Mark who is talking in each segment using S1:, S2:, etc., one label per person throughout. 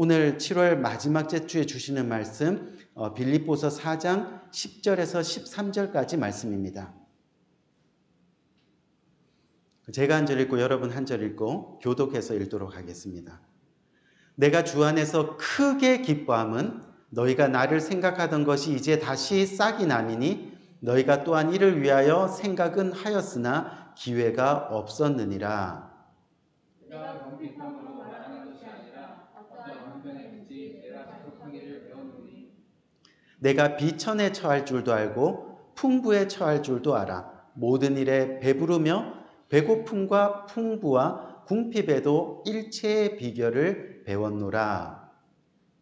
S1: 오늘 7월 마지막 주에 주시는 말씀 빌립보서 4장 10절에서 13절까지 말씀입니다. 제가 한 절 읽고 여러분 한 절 읽고 교독해서 읽도록 하겠습니다. 내가 주 안에서 크게 기뻐함은 너희가 나를 생각하던 것이 이제 다시 싹이 나니니 너희가 또한 이를 위하여 생각은 하였으나 기회가 없었느니라.
S2: 내가 경비병으로 말하는 것이 아니라 어떠한 형편에든지 내가 계속하기를 배웠노니
S1: 내가 비천에 처할 줄도 알고 풍부에 처할 줄도 알아. 모든 일에 배부르며 배고픔과 풍부와 궁핍에도 일체의 비결을 배웠노라.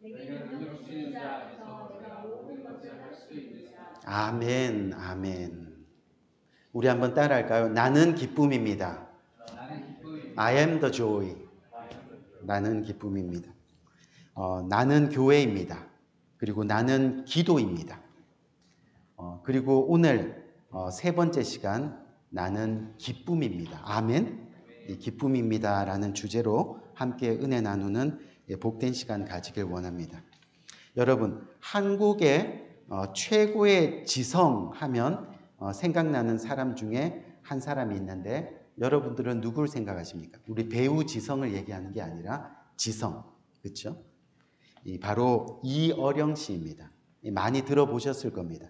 S2: 내게 능력 주시는 자 안에서 내가 모든 것을 할 수 있느니라.
S1: 아멘, 아멘. 우리 한번 따라할까요? 나는 기쁨입니다.
S2: 나는 기쁨입니다.
S1: I am the joy. 나는 기쁨입니다. 나는 교회입니다. 그리고 나는 기도입니다. 그리고 오늘 세 번째 시간 나는 기쁨입니다. 아멘. 이 기쁨입니다라는 주제로 함께 은혜 나누는 복된 시간 가지길 원합니다. 여러분, 한국의 최고의 지성 하면 생각나는 사람 중에 한 사람이 있는데 여러분들은 누굴 생각하십니까? 우리 배우 지성을 얘기하는 게 아니라 지성, 그렇죠? 바로 이어령 씨입니다. 많이 들어보셨을 겁니다.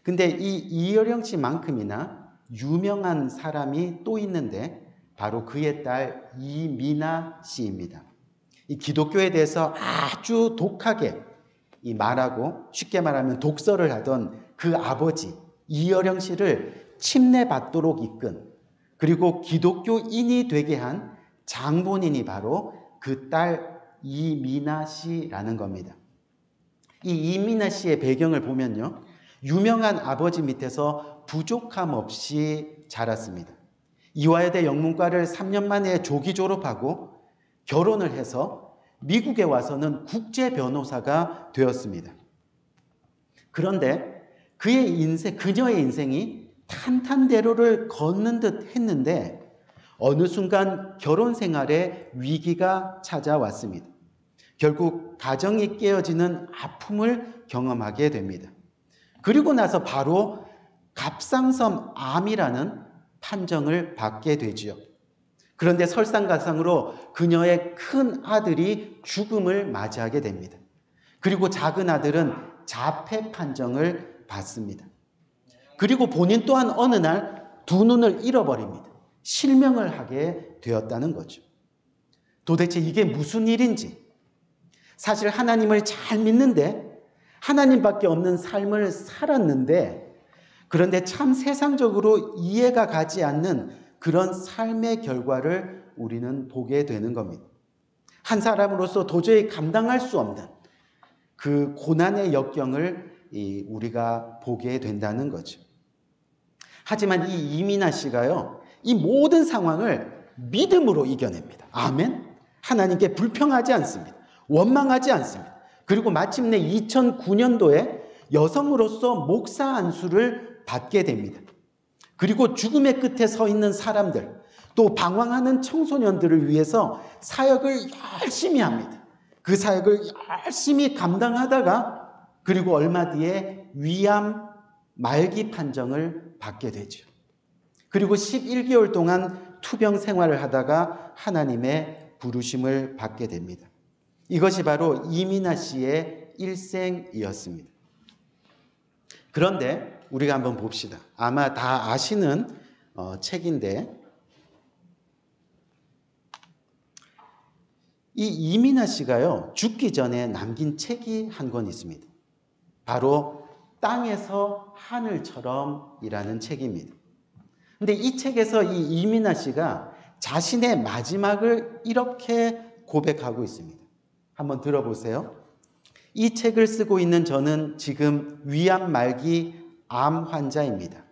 S1: 근데 이 이어령 씨만큼이나 유명한 사람이 또 있는데 바로 그의 딸 이민아 씨입니다. 이 기독교에 대해서 아주 독하게 말하고 쉽게 말하면 독서를 하던 그 아버지 이어령 씨를 침례받도록 이끈 그리고 기독교인이 되게 한 장본인이 바로 그 딸 이민아 씨라는 겁니다. 이 이민아 씨의 배경을 보면요. 유명한 아버지 밑에서 부족함 없이 자랐습니다. 이화여대 영문과를 3년 만에 조기 졸업하고 결혼을 해서 미국에 와서는 국제 변호사가 되었습니다. 그런데 그녀의 인생이 탄탄대로를 걷는 듯 했는데 어느 순간 결혼 생활에 위기가 찾아왔습니다. 결국 가정이 깨어지는 아픔을 경험하게 됩니다. 그리고 나서 바로 갑상선암이라는 판정을 받게 되지요. 그런데 설상가상으로 그녀의 큰 아들이 죽음을 맞이하게 됩니다. 그리고 작은 아들은 자폐 판정을 받습니다. 그리고 본인 또한 어느 날 두 눈을 잃어버립니다. 실명을 하게 되었다는 거죠. 도대체 이게 무슨 일인지, 사실 하나님을 잘 믿는데 하나님밖에 없는 삶을 살았는데 그런데 참 세상적으로 이해가 가지 않는 그런 삶의 결과를 우리는 보게 되는 겁니다. 한 사람으로서 도저히 감당할 수 없는 그 고난의 역경을 우리가 보게 된다는 거죠. 하지만 이 이민아 씨가요, 이 모든 상황을 믿음으로 이겨냅니다. 아멘? 하나님께 불평하지 않습니다. 원망하지 않습니다. 그리고 마침내 2009년도에 여성으로서 목사 안수를 받게 됩니다. 그리고 죽음의 끝에 서 있는 사람들, 또 방황하는 청소년들을 위해서 사역을 열심히 합니다. 그 사역을 열심히 감당하다가 그리고 얼마 뒤에 위암 말기 판정을 받게 되죠. 그리고 11개월 동안 투병 생활을 하다가 하나님의 부르심을 받게 됩니다. 이것이 바로 이민아 씨의 일생이었습니다. 그런데 우리가 한번 봅시다. 아마 다 아시는 책인데 이 이민아 씨가요, 죽기 전에 남긴 책이 한 권 있습니다. 바로 땅에서 하늘처럼이라는 책입니다. 근데 이 책에서 이 이민아 씨가 자신의 마지막을 이렇게 고백하고 있습니다. 한번 들어보세요. 이 책을 쓰고 있는 저는 지금 위암 말기 암 환자입니다.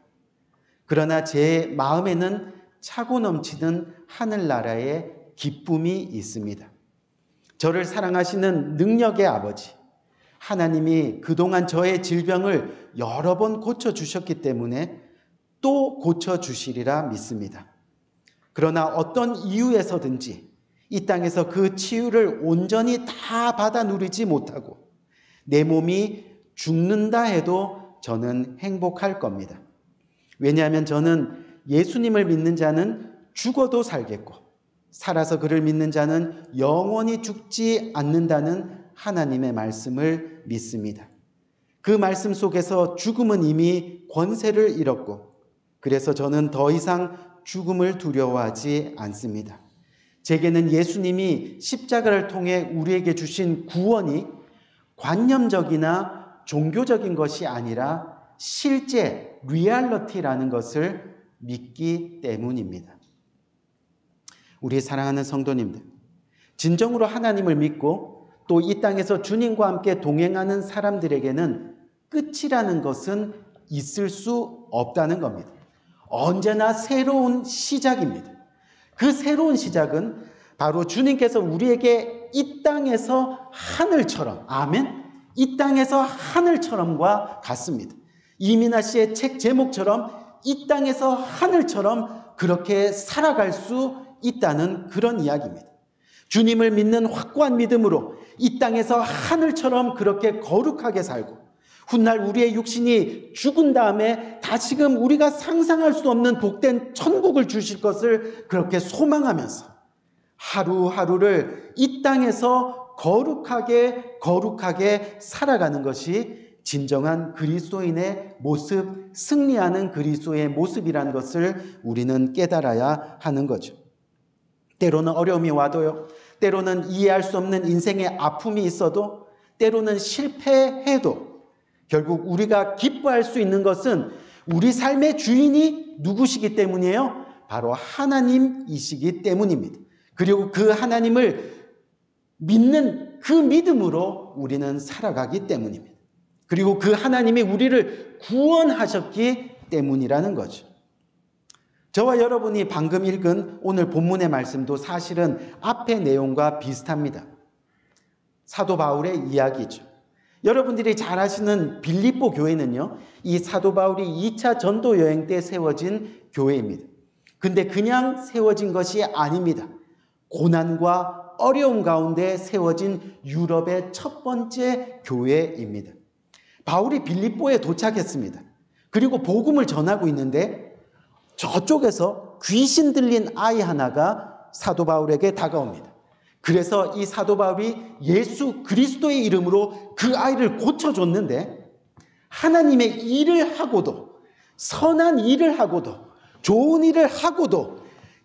S1: 그러나 제 마음에는 차고 넘치는 하늘나라의 기쁨이 있습니다. 저를 사랑하시는 능력의 아버지, 하나님이 그동안 저의 질병을 여러 번 고쳐주셨기 때문에 또 고쳐주시리라 믿습니다. 그러나 어떤 이유에서든지 이 땅에서 그 치유를 온전히 다 받아 누리지 못하고 내 몸이 죽는다 해도 저는 행복할 겁니다. 왜냐하면 저는 예수님을 믿는 자는 죽어도 살겠고 살아서 그를 믿는 자는 영원히 죽지 않는다는 하나님의 말씀을 믿습니다. 그 말씀 속에서 죽음은 이미 권세를 잃었고 그래서 저는 더 이상 죽음을 두려워하지 않습니다. 제게는 예수님이 십자가를 통해 우리에게 주신 구원이 관념적이나 종교적인 것이 아니라 실제 리얼리티라는 것을 믿기 때문입니다. 우리 사랑하는 성도님들, 진정으로 하나님을 믿고 또 이 땅에서 주님과 함께 동행하는 사람들에게는 끝이라는 것은 있을 수 없다는 겁니다. 언제나 새로운 시작입니다. 그 새로운 시작은 바로 주님께서 우리에게 이 땅에서 하늘처럼, 아멘? 이 땅에서 하늘처럼과 같습니다. 이민아 씨의 책 제목처럼 이 땅에서 하늘처럼 그렇게 살아갈 수 있다는 그런 이야기입니다. 주님을 믿는 확고한 믿음으로 이 땅에서 하늘처럼 그렇게 거룩하게 살고 훗날 우리의 육신이 죽은 다음에 다시금 우리가 상상할 수 없는 복된 천국을 주실 것을 그렇게 소망하면서 하루하루를 이 땅에서 거룩하게 살아가는 것이 진정한 그리스도인의 모습, 승리하는 그리스도의 모습이라는 것을 우리는 깨달아야 하는 거죠. 때로는 어려움이 와도요, 때로는 이해할 수 없는 인생의 아픔이 있어도, 때로는 실패해도 결국 우리가 기뻐할 수 있는 것은 우리 삶의 주인이 누구시기 때문이에요? 바로 하나님이시기 때문입니다. 그리고 그 하나님을 믿는 그 믿음으로 우리는 살아가기 때문입니다. 그리고 그 하나님이 우리를 구원하셨기 때문이라는 거죠. 저와 여러분이 방금 읽은 오늘 본문의 말씀도 사실은 앞의 내용과 비슷합니다. 사도 바울의 이야기죠. 여러분들이 잘 아시는 빌립보 교회는요, 이 사도 바울이 2차 전도 여행 때 세워진 교회입니다. 근데 그냥 세워진 것이 아닙니다. 고난과 어려움 가운데 세워진 유럽의 첫 번째 교회입니다. 바울이 빌립보에 도착했습니다. 그리고 복음을 전하고 있는데 저쪽에서 귀신 들린 아이 하나가 사도 바울에게 다가옵니다. 그래서 이 사도 바울이 예수 그리스도의 이름으로 그 아이를 고쳐줬는데 하나님의 일을 하고도 선한 일을 하고도 좋은 일을 하고도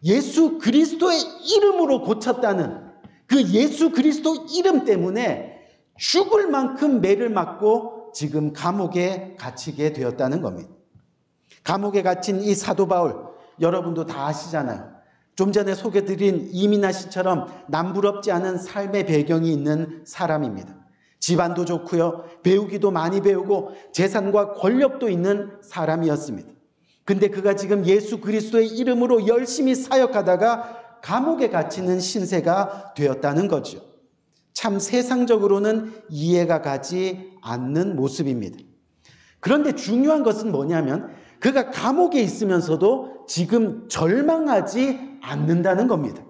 S1: 예수 그리스도의 이름으로 고쳤다는 그 예수 그리스도 이름 때문에 죽을 만큼 매를 맞고 지금 감옥에 갇히게 되었다는 겁니다. 감옥에 갇힌 이 사도 바울, 여러분도 다 아시잖아요. 좀 전에 소개드린 이민아 씨처럼 남부럽지 않은 삶의 배경이 있는 사람입니다. 집안도 좋고요, 배우기도 많이 배우고 재산과 권력도 있는 사람이었습니다. 근데 그가 지금 예수 그리스도의 이름으로 열심히 사역하다가 감옥에 갇히는 신세가 되었다는 거죠. 참 세상적으로는 이해가 가지 않는 모습입니다. 그런데 중요한 것은 뭐냐면 그가 감옥에 있으면서도 지금 절망하지 않는다는 겁니다.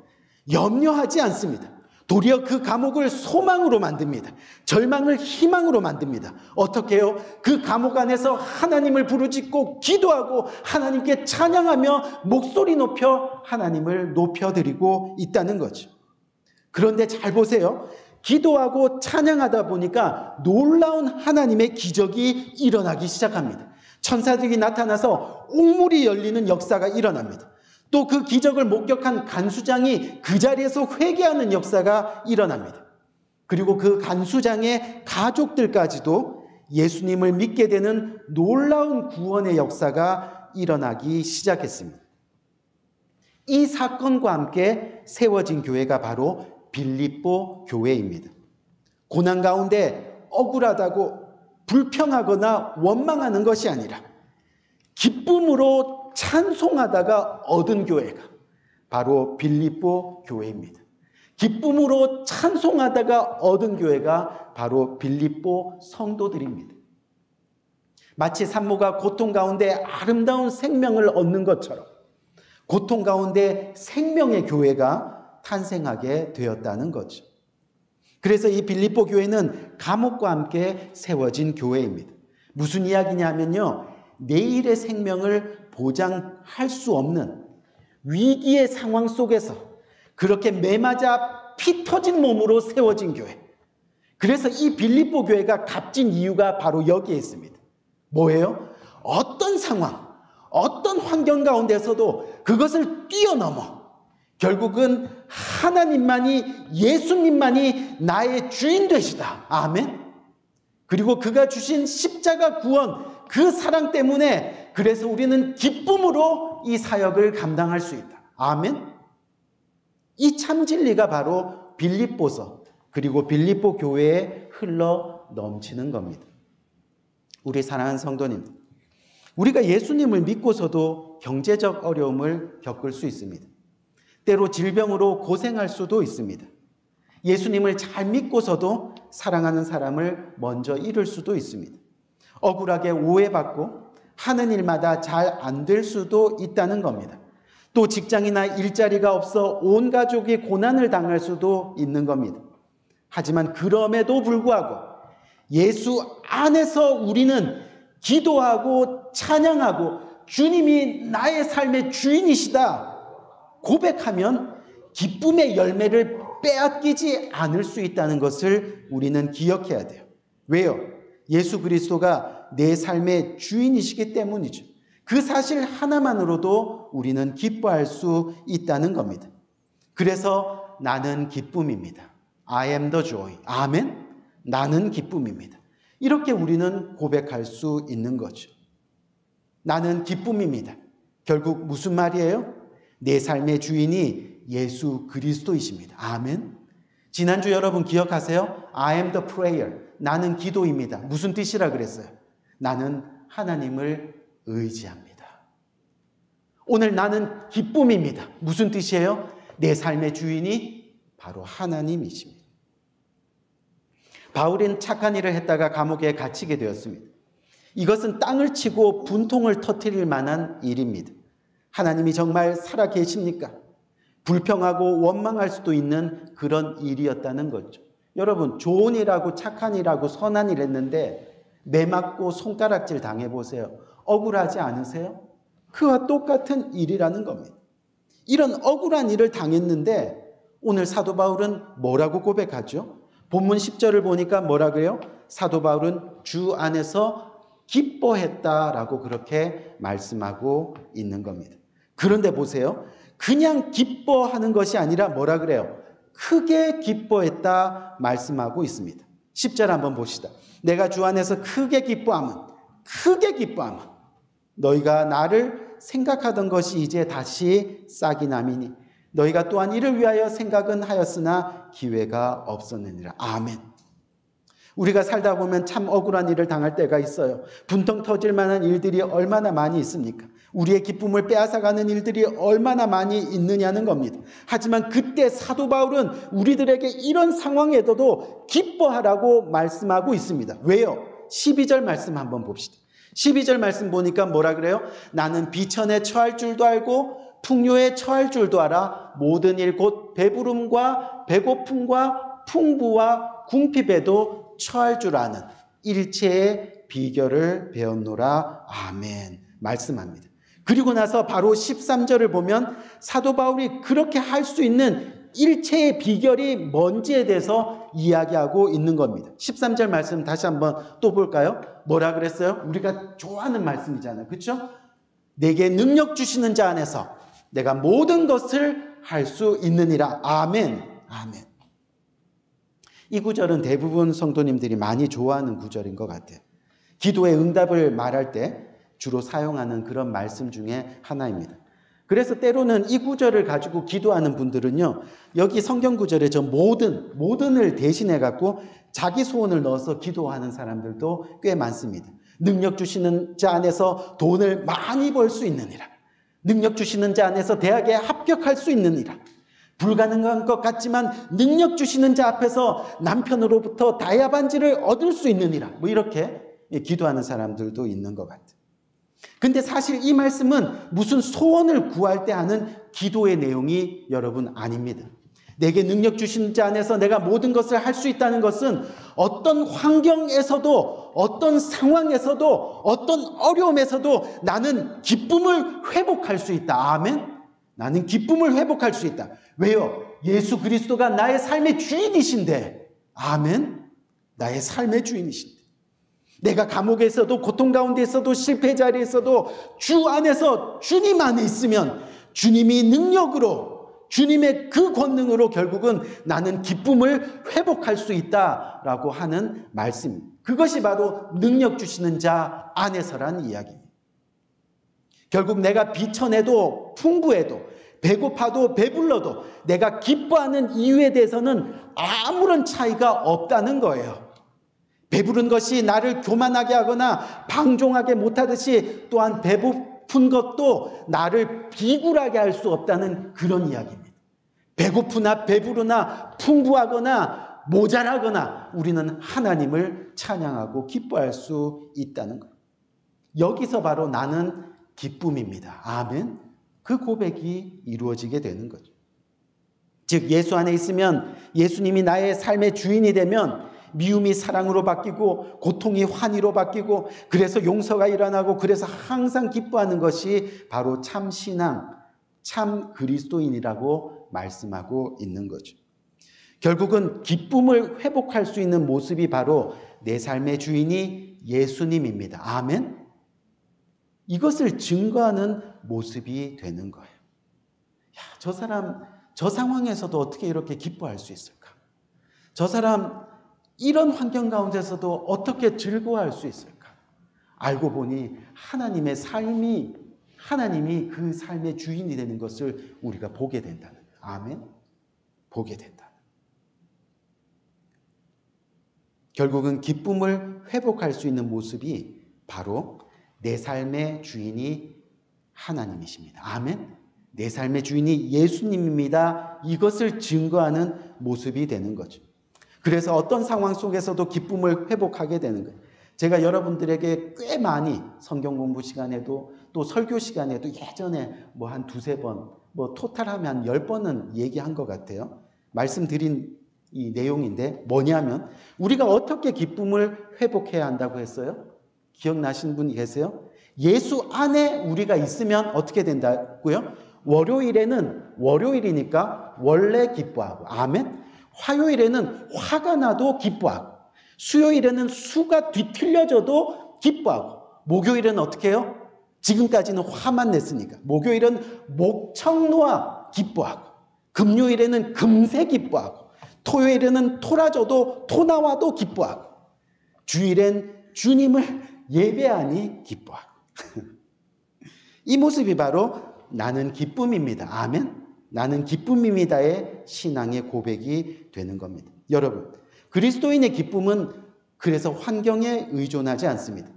S1: 염려하지 않습니다. 도리어 그 감옥을 소망으로 만듭니다. 절망을 희망으로 만듭니다. 어떻게 해요? 그 감옥 안에서 하나님을 부르짖고 기도하고 하나님께 찬양하며 목소리 높여 하나님을 높여드리고 있다는 거죠. 그런데 잘 보세요. 기도하고 찬양하다 보니까 놀라운 하나님의 기적이 일어나기 시작합니다. 천사들이 나타나서 옥물이 열리는 역사가 일어납니다. 또 그 기적을 목격한 간수장이 그 자리에서 회개하는 역사가 일어납니다. 그리고 그 간수장의 가족들까지도 예수님을 믿게 되는 놀라운 구원의 역사가 일어나기 시작했습니다. 이 사건과 함께 세워진 교회가 바로 빌립보 교회입니다. 고난 가운데 억울하다고 불평하거나 원망하는 것이 아니라 기쁨으로 찬송하다가 얻은 교회가 바로 빌립보 교회입니다. 기쁨으로 찬송하다가 얻은 교회가 바로 빌립보 성도들입니다. 마치 산모가 고통 가운데 아름다운 생명을 얻는 것처럼 고통 가운데 생명의 교회가 탄생하게 되었다는 거죠. 그래서 이 빌립보 교회는 감옥과 함께 세워진 교회입니다. 무슨 이야기냐면요, 내일의 생명을 보장할 수 없는 위기의 상황 속에서 그렇게 매맞아 피 터진 몸으로 세워진 교회. 그래서 이 빌립보 교회가 값진 이유가 바로 여기에 있습니다. 뭐예요? 어떤 상황, 어떤 환경 가운데서도 그것을 뛰어넘어 결국은 하나님만이, 예수님만이 나의 주인 되시다. 아멘. 그리고 그가 주신 십자가 구원, 그 사랑 때문에 그래서 우리는 기쁨으로 이 사역을 감당할 수 있다. 아멘. 이 참 진리가 바로 빌립보서 그리고 빌립보 교회에 흘러 넘치는 겁니다. 우리 사랑하는 성도님, 우리가 예수님을 믿고서도 경제적 어려움을 겪을 수 있습니다. 때로 질병으로 고생할 수도 있습니다. 예수님을 잘 믿고서도 사랑하는 사람을 먼저 잃을 수도 있습니다. 억울하게 오해받고 하는 일마다 잘 안 될 수도 있다는 겁니다. 또 직장이나 일자리가 없어 온 가족이 고난을 당할 수도 있는 겁니다. 하지만 그럼에도 불구하고 예수 안에서 우리는 기도하고 찬양하고 주님이 나의 삶의 주인이시다 고백하면 기쁨의 열매를 빼앗기지 않을 수 있다는 것을 우리는 기억해야 돼요. 왜요? 예수 그리스도가 내 삶의 주인이시기 때문이죠. 그 사실 하나만으로도 우리는 기뻐할 수 있다는 겁니다. 그래서 나는 기쁨입니다. I am the joy. 아멘. 나는 기쁨입니다. 이렇게 우리는 고백할 수 있는 거죠. 나는 기쁨입니다. 결국 무슨 말이에요? 내 삶의 주인이 예수 그리스도이십니다. 아멘. 지난주 여러분 기억하세요? I am the prayer. 나는 기도입니다. 무슨 뜻이라 그랬어요? 나는 하나님을 의지합니다. 오늘 나는 기쁨입니다. 무슨 뜻이에요? 내 삶의 주인이 바로 하나님이십니다. 바울은 착한 일을 했다가 감옥에 갇히게 되었습니다. 이것은 땅을 치고 분통을 터뜨릴 만한 일입니다. 하나님이 정말 살아 계십니까? 불평하고 원망할 수도 있는 그런 일이었다는 거죠. 여러분, 좋은 일하고 착한 일하고 선한 일 했는데 매 맞고 손가락질 당해보세요. 억울하지 않으세요? 그와 똑같은 일이라는 겁니다. 이런 억울한 일을 당했는데 오늘 사도 바울은 뭐라고 고백하죠? 본문 10절을 보니까 뭐라 그래요? 사도 바울은 주 안에서 기뻐했다라고 그렇게 말씀하고 있는 겁니다. 그런데 보세요. 그냥 기뻐하는 것이 아니라 뭐라 그래요? 크게 기뻐했다 말씀하고 있습니다. 10절 한번 봅시다. 내가 주 안에서 크게 기뻐함은 너희가 나를 생각하던 것이 이제 다시 싹이 남이니 너희가 또한 이를 위하여 생각은 하였으나 기회가 없었느니라. 아멘. 우리가 살다 보면 참 억울한 일을 당할 때가 있어요. 분통 터질 만한 일들이 얼마나 많이 있습니까? 우리의 기쁨을 빼앗아가는 일들이 얼마나 많이 있느냐는 겁니다. 하지만 그때 사도 바울은 우리들에게 이런 상황에서도 기뻐하라고 말씀하고 있습니다. 왜요? 12절 말씀 한번 봅시다. 12절 말씀 보니까 뭐라 그래요? 나는 비천에 처할 줄도 알고 풍요에 처할 줄도 알아. 모든 일 곧 배부름과 배고픔과 풍부와 궁핍에도 처할 줄 아는 일체의 비결을 배웠노라. 아멘. 말씀합니다. 그리고 나서 바로 13절을 보면 사도 바울이 그렇게 할 수 있는 일체의 비결이 뭔지에 대해서 이야기하고 있는 겁니다. 13절 말씀 다시 한번 또 볼까요? 뭐라 그랬어요? 우리가 좋아하는 말씀이잖아요. 그렇죠? 내게 능력 주시는 자 안에서 내가 모든 것을 할 수 있느니라. 아멘. 아멘. 이 구절은 대부분 성도님들이 많이 좋아하는 구절인 것 같아요. 기도의 응답을 말할 때 주로 사용하는 그런 말씀 중에 하나입니다. 그래서 때로는 이 구절을 가지고 기도하는 분들은요, 여기 성경 구절에 저 모든을 대신해 갖고 자기 소원을 넣어서 기도하는 사람들도 꽤 많습니다. 능력 주시는 자 안에서 돈을 많이 벌 수 있느니라. 능력 주시는 자 안에서 대학에 합격할 수 있느니라. 불가능한 것 같지만 능력 주시는 자 앞에서 남편으로부터 다이아 반지를 얻을 수 있느니라. 뭐 이렇게 기도하는 사람들도 있는 것 같아요. 근데 사실 이 말씀은 무슨 소원을 구할 때 하는 기도의 내용이 여러분 아닙니다. 내게 능력 주신 자 안에서 내가 모든 것을 할 수 있다는 것은 어떤 환경에서도, 어떤 상황에서도, 어떤 어려움에서도 나는 기쁨을 회복할 수 있다. 아멘. 나는 기쁨을 회복할 수 있다. 왜요? 예수 그리스도가 나의 삶의 주인이신데. 아멘. 나의 삶의 주인이신데. 내가 감옥에서도, 고통 가운데 있어도, 실패 자리에 있어도 주 안에서, 주님 안에 있으면 주님이 능력으로, 주님의 그 권능으로 결국은 나는 기쁨을 회복할 수 있다라고 하는 말씀입니다. 그것이 바로 능력 주시는 자 안에서란 이야기입니다. 결국 내가 비천해도 풍부해도, 배고파도 배불러도 내가 기뻐하는 이유에 대해서는 아무런 차이가 없다는 거예요. 배부른 것이 나를 교만하게 하거나 방종하게 못하듯이 또한 배고픈 것도 나를 비굴하게 할 수 없다는 그런 이야기입니다. 배고프나 배부르나 풍부하거나 모자라거나 우리는 하나님을 찬양하고 기뻐할 수 있다는 것. 여기서 바로 나는 기쁨입니다. 아멘. 그 고백이 이루어지게 되는 거죠. 즉 예수 안에 있으면, 예수님이 나의 삶의 주인이 되면 미움이 사랑으로 바뀌고 고통이 환희로 바뀌고, 그래서 용서가 일어나고, 그래서 항상 기뻐하는 것이 바로 참 신앙, 참 그리스도인이라고 말씀하고 있는 거죠. 결국은 기쁨을 회복할 수 있는 모습이 바로 내 삶의 주인이 예수님입니다. 아멘. 이것을 증거하는 모습이 되는 거예요. 야, 저 사람 저 상황에서도 어떻게 이렇게 기뻐할 수 있을까? 저 사람 이런 환경 가운데서도 어떻게 즐거워할 수 있을까? 알고 보니 하나님의 삶이, 하나님이 그 삶의 주인이 되는 것을 우리가 보게 된다는 거예요. 아멘. 보게 된다. 결국은 기쁨을 회복할 수 있는 모습이 바로 내 삶의 주인이 하나님이십니다. 아멘. 내 삶의 주인이 예수님입니다. 이것을 증거하는 모습이 되는 거죠. 그래서 어떤 상황 속에서도 기쁨을 회복하게 되는 거예요. 제가 여러분들에게 꽤 많이 성경 공부 시간에도 또 설교 시간에도 예전에 한 두세 번, 토탈하면 한 10번은 얘기한 것 같아요. 말씀드린 이 내용인데 뭐냐면, 우리가 어떻게 기쁨을 회복해야 한다고 했어요? 기억나시는 분 계세요? 예수 안에 우리가 있으면 어떻게 된다고요? 월요일에는 월요일이니까 원래 기뻐하고, 아멘. 화요일에는 화가 나도 기뻐하고, 수요일에는 수가 뒤틀려져도 기뻐하고, 목요일은 어떻게 해요? 지금까지는 화만 냈으니까 목요일은 목청 놓아 기뻐하고, 금요일에는 금세 기뻐하고, 토요일에는 토라져도 토 나와도 기뻐하고, 주일엔 주님을 예배하니 기뻐하고. 이 모습이 바로 나는 기쁨입니다. 아멘. 나는 기쁨입니다의 신앙의 고백이 되는 겁니다. 여러분, 그리스도인의 기쁨은 그래서 환경에 의존하지 않습니다.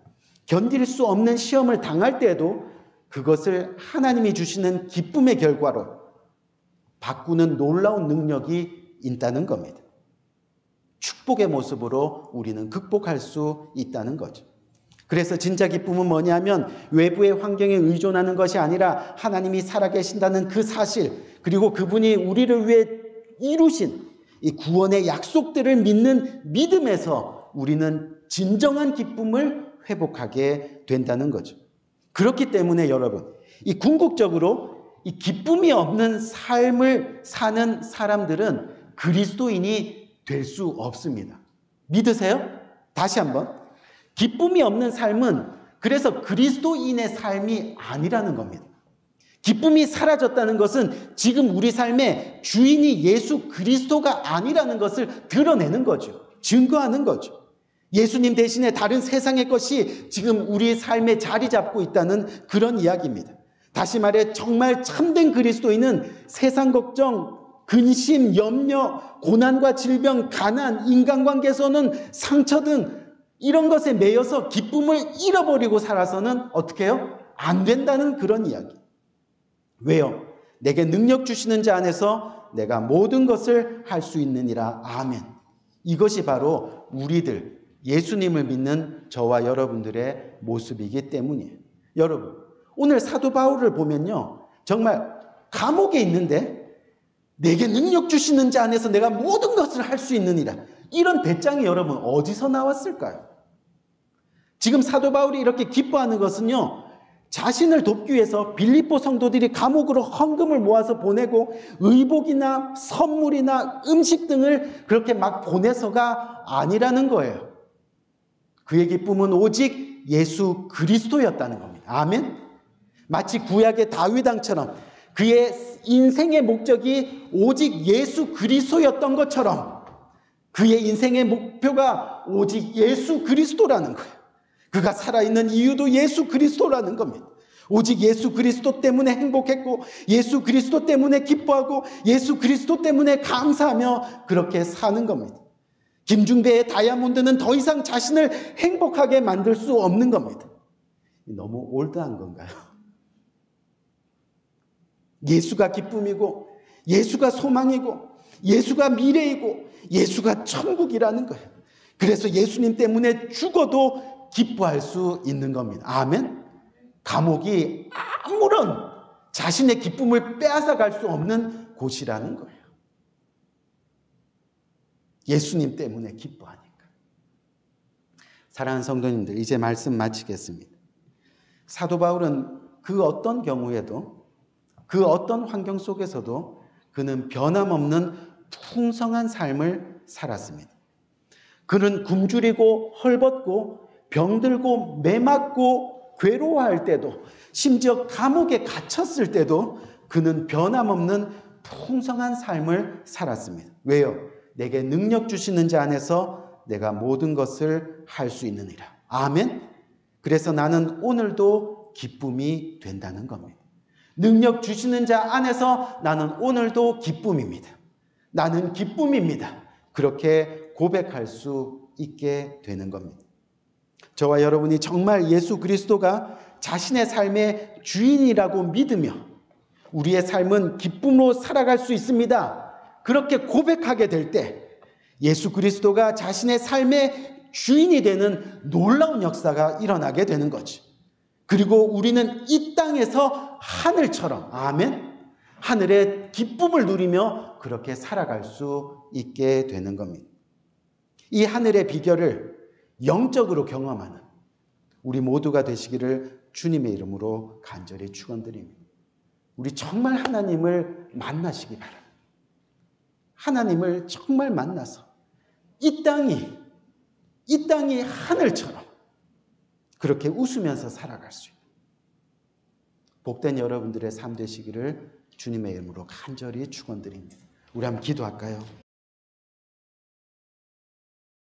S1: 견딜 수 없는 시험을 당할 때에도 그것을 하나님이 주시는 기쁨의 결과로 바꾸는 놀라운 능력이 있다는 겁니다. 축복의 모습으로 우리는 극복할 수 있다는 거죠. 그래서 진짜 기쁨은 뭐냐면 외부의 환경에 의존하는 것이 아니라 하나님이 살아계신다는 그 사실, 그리고 그분이 우리를 위해 이루신 이 구원의 약속들을 믿는 믿음에서 우리는 진정한 기쁨을 회복하게 된다는 거죠. 그렇기 때문에 여러분, 이 궁극적으로 이 기쁨이 없는 삶을 사는 사람들은 그리스도인이 될 수 없습니다. 믿으세요? 다시 한번. 기쁨이 없는 삶은 그래서 그리스도인의 삶이 아니라는 겁니다. 기쁨이 사라졌다는 것은 지금 우리 삶의 주인이 예수 그리스도가 아니라는 것을 드러내는 거죠. 증거하는 거죠. 예수님 대신에 다른 세상의 것이 지금 우리 삶에 자리 잡고 있다는 그런 이야기입니다. 다시 말해 정말 참된 그리스도인은 세상 걱정, 근심, 염려, 고난과 질병, 가난, 인간관계에서는 상처 등 이런 것에 매여서 기쁨을 잃어버리고 살아서는 어떻게 해요? 안 된다는 그런 이야기. 왜요? 내게 능력 주시는 자 안에서 내가 모든 것을 할 수 있느니라. 아멘. 이것이 바로 우리들, 예수님을 믿는 저와 여러분들의 모습이기 때문이에요. 여러분, 오늘 사도 바울을 보면요, 정말 감옥에 있는데 내게 능력 주시는 자 안에서 내가 모든 것을 할 수 있느니라. 이런 배짱이 여러분 어디서 나왔을까요? 지금 사도 바울이 이렇게 기뻐하는 것은요, 자신을 돕기 위해서 빌립보 성도들이 감옥으로 헌금을 모아서 보내고 의복이나 선물이나 음식 등을 그렇게 막 보내서가 아니라는 거예요. 그의 기쁨은 오직 예수 그리스도였다는 겁니다. 아멘. 마치 구약의 다윗 왕처럼 그의 인생의 목적이 오직 예수 그리스도였던 것처럼 그의 인생의 목표가 오직 예수 그리스도라는 거예요. 그가 살아있는 이유도 예수 그리스도라는 겁니다. 오직 예수 그리스도 때문에 행복했고 예수 그리스도 때문에 기뻐하고 예수 그리스도 때문에 감사하며 그렇게 사는 겁니다. 김중배의 다이아몬드는 더 이상 자신을 행복하게 만들 수 없는 겁니다. 너무 올드한 건가요? 예수가 기쁨이고 예수가 소망이고 예수가 미래이고 예수가 천국이라는 거예요. 그래서 예수님 때문에 죽어도 기뻐할 수 있는 겁니다. 아멘. 감옥이 아무런 자신의 기쁨을 빼앗아 갈 수 없는 곳이라는 거예요. 예수님 때문에 기뻐하니까. 사랑하는 성도님들, 이제 말씀 마치겠습니다. 사도 바울은 그 어떤 경우에도 그 어떤 환경 속에서도 그는 변함없는 풍성한 삶을 살았습니다. 그는 굶주리고 헐벗고 병들고 매맞고 괴로워할 때도 심지어 감옥에 갇혔을 때도 그는 변함없는 풍성한 삶을 살았습니다. 왜요? 내게 능력 주시는 자 안에서 내가 모든 것을 할 수 있느니라. 아멘. 그래서 나는 오늘도 기쁨이 된다는 겁니다. 능력 주시는 자 안에서 나는 오늘도 기쁨입니다. 나는 기쁨입니다. 그렇게 고백할 수 있게 되는 겁니다. 저와 여러분이 정말 예수 그리스도가 자신의 삶의 주인이라고 믿으며 우리의 삶은 기쁨으로 살아갈 수 있습니다. 그렇게 고백하게 될 때 예수 그리스도가 자신의 삶의 주인이 되는 놀라운 역사가 일어나게 되는 거죠. 그리고 우리는 이 땅에서 하늘처럼, 아멘, 하늘의 기쁨을 누리며 그렇게 살아갈 수 있게 되는 겁니다. 이 하늘의 비결을 영적으로 경험하는 우리 모두가 되시기를 주님의 이름으로 간절히 축원드립니다. 우리 정말 하나님을 만나시기 바랍니다. 하나님을 정말 만나서 이 땅이 하늘처럼 그렇게 웃으면서 살아갈 수 있는 복된 여러분들의 삶 되시기를 주님의 이름으로 간절히 축원드립니다. 우리 한번 기도할까요?